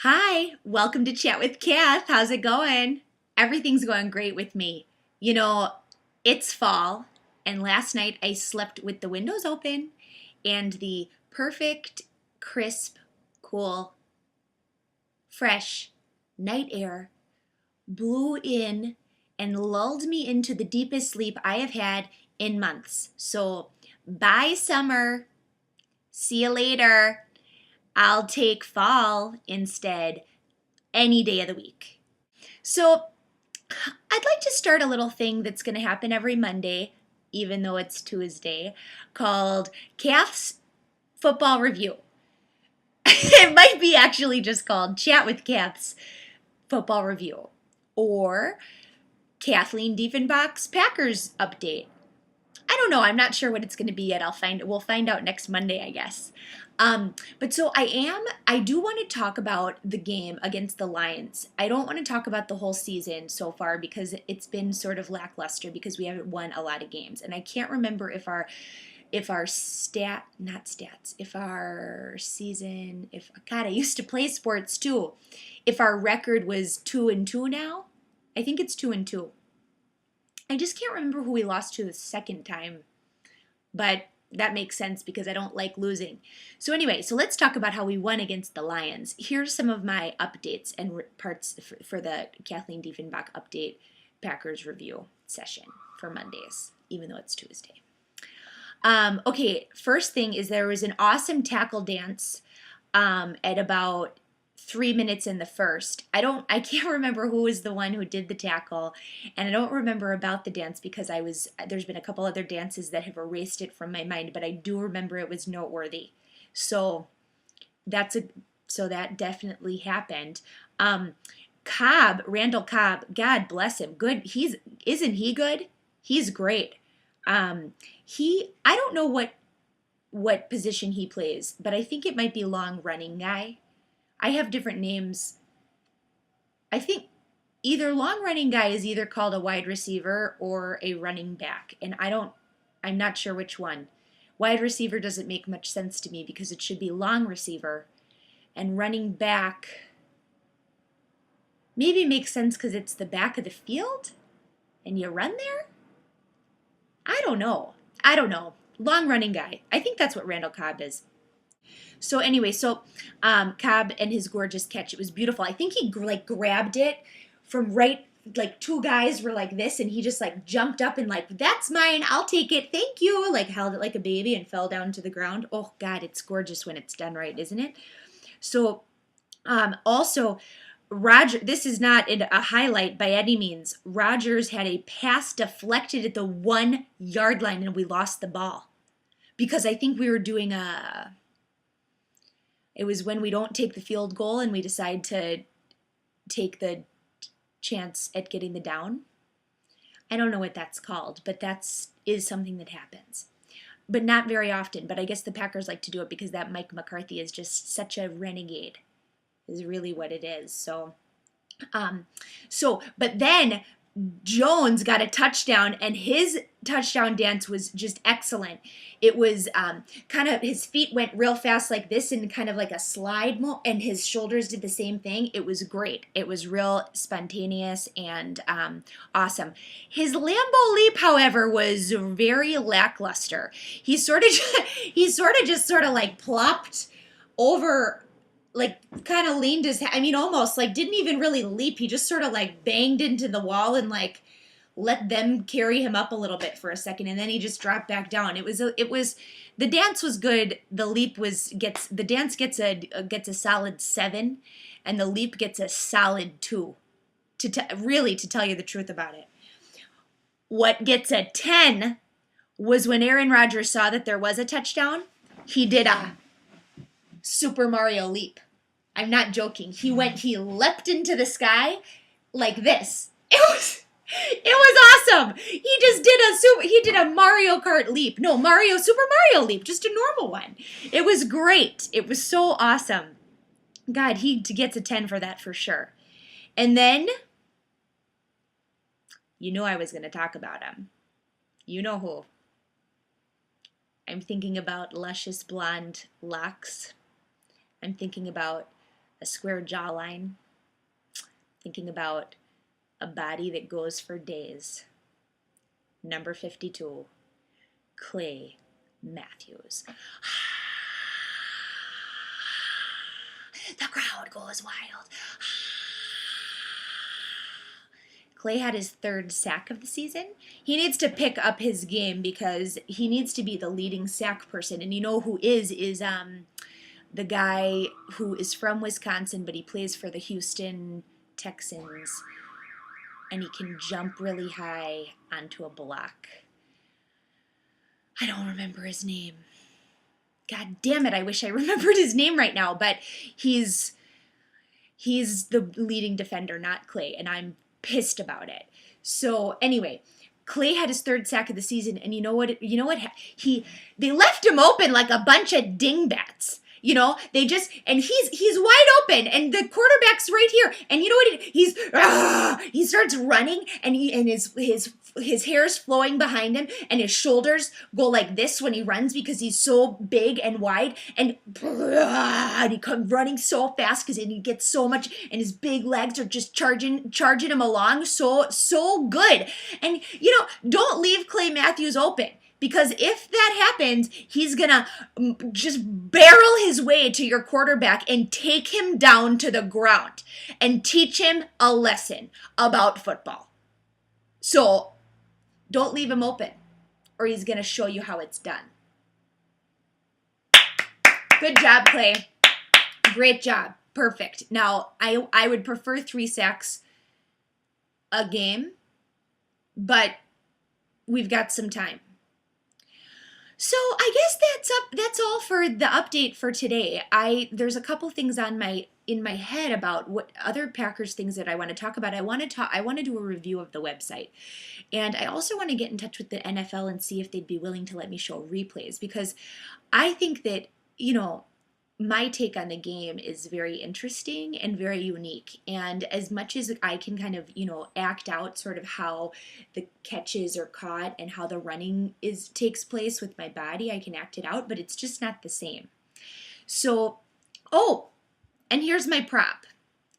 Hi, welcome to Chat with Kath. How's it going? Everything's going great with me. You know, it's fall, and last night I slept with the windows open and the perfect, crisp, cool, fresh night air blew in and lulled me into the deepest sleep I have had in months. So, bye, summer. See you later. I'll take fall instead any day of the week. So, I'd like to start a little thing that's going to happen every Monday, even though it's Tuesday, called Kath's Football Review. It might be actually just called Chat with Kath's Football Review or Kathleen Diefenbach's Packers Update. I don't know. I'm not sure what it's going to be yet. We'll find out next Monday, I guess. But so I do want to talk about the game against the Lions. I don't want to talk about the whole season so far because it's been sort of lackluster because we haven't won a lot of games. And I can't remember if our not stats, if our season, if God, I used to play sports too. If our record was 2-2 now, I think it's 2-2. I just can't remember who we lost to the second time, but that makes sense because I don't like losing. So anyway, so let's talk about how we won against the Lions. Here's some of my updates and parts for the Kathleen Diefenbach update Packers review session for Mondays, even though it's Tuesday. Okay, first thing is there was an awesome tackle dance at about 3 minutes in the first. I can't remember who was the one who did the tackle, and I don't remember about the dance because there's been a couple other dances that have erased it from my mind, but I do remember it was noteworthy. So that definitely happened. Randall Cobb, God bless him. Good. Isn't he good? He's great. I don't know what position he plays, but I think it might be long running guy. I have different names. I think either long running guy is either called a wide receiver or a running back, and I'm not sure which one. Wide receiver doesn't make much sense to me because it should be long receiver, and running back maybe makes sense because it's the back of the field and you run there. I don't know. Long running guy. I think that's what Randall Cobb is. So anyway, Cobb and his gorgeous catch, it was beautiful. I think he grabbed it from right, like two guys were like this, and he just like jumped up and like, that's mine, I'll take it, thank you, like held it like a baby and fell down to the ground. Oh God, it's gorgeous when it's done right, isn't it? So also, Roger, this is not a highlight by any means. Rodgers had a pass deflected at the 1 yard line and we lost the ball because I think we were doing it was when we don't take the field goal and we decide to take the chance at getting the down. I don't know what that's called, but is something that happens. But not very often, but I guess the Packers like to do it because that Mike McCarthy is just such a renegade, is really what it is. But then Jones got a touchdown, and his touchdown dance was just excellent. It was kind of, his feet went real fast like this and kind of like a slide, and his shoulders did the same thing. It was great. It was real spontaneous and awesome. His Lambeau leap, however, was very lackluster. He sort of just like plopped over, like kind of leaned his, I mean, almost like didn't even really leap. He just sort of like banged into the wall and like let them carry him up a little bit for a second, and then he just dropped back down. The dance was good. The dance gets a solid 7, and the leap gets a solid 2. To tell you the truth about it, what gets a 10 was when Aaron Rodgers saw that there was a touchdown. He did a Super Mario leap. I'm not joking. He leapt into the sky like this. It was awesome. He did a Mario Kart leap. No, Super Mario leap, just a normal one. It was great. It was so awesome. God, he gets a 10 for that for sure. And then, you know I was going to talk about him. You know who. I'm thinking about luscious blonde locks. I'm thinking about a square jawline, thinking about a body that goes for days. Number 52, Clay Matthews. The crowd goes wild. Clay had his third sack of the season. He needs to pick up his game because he needs to be the leading sack person. And you know who is the guy who is from Wisconsin, but he plays for the Houston Texans. And he can jump really high onto a block. I don't remember his name. God damn it, I wish I remembered his name right now, but he's the leading defender, not Clay, and I'm pissed about it. So anyway, Clay had his third sack of the season, and you know what? They left him open like a bunch of dingbats. You know, he's wide open, and the quarterback's right here. And you know what? He starts running, and his hair's flowing behind him, and his shoulders go like this when he runs because he's so big and wide, and he comes running so fast because he gets so much, and his big legs are just charging him along so good. And you know, don't leave Clay Matthews open. Because if that happens, he's going to just barrel his way to your quarterback and take him down to the ground and teach him a lesson about football. So don't leave him open or he's going to show you how it's done. Good job, Clay. Great job. Perfect. Now, I would prefer 3 sacks a game, but we've got some time. So I guess that's all for the update for today. There's a couple things in my head about what other Packers things that I want to talk about. I want to do a review of the website. And I also want to get in touch with the NFL and see if they'd be willing to let me show replays, because I think that, you know, my take on the game is very interesting and very unique. And as much as I can kind of, you know, act out sort of how the catches are caught and how the running takes place with my body, I can act it out, but it's just not the same. So, and here's my prop.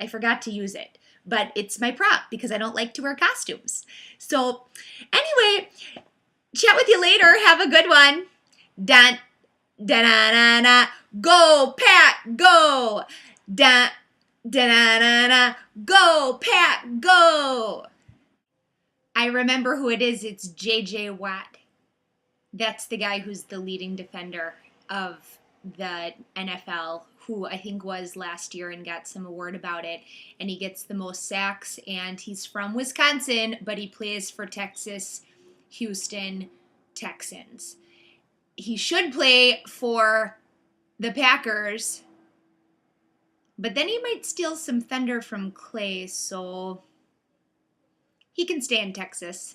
I forgot to use it, but it's my prop because I don't like to wear costumes. So anyway, chat with you later. Have a good one. Dun, da da da da. Go, Pack, go! Da, da, da, da, da. Go, Pack, go! I remember who it is. It's J.J. Watt. That's the guy who's the leading defender of the NFL, who I think was last year and got some award about it. And he gets the most sacks, and he's from Wisconsin, but he plays for Texas, Houston Texans. He should play for the Packers, but then he might steal some thunder from Clay, so he can stay in Texas.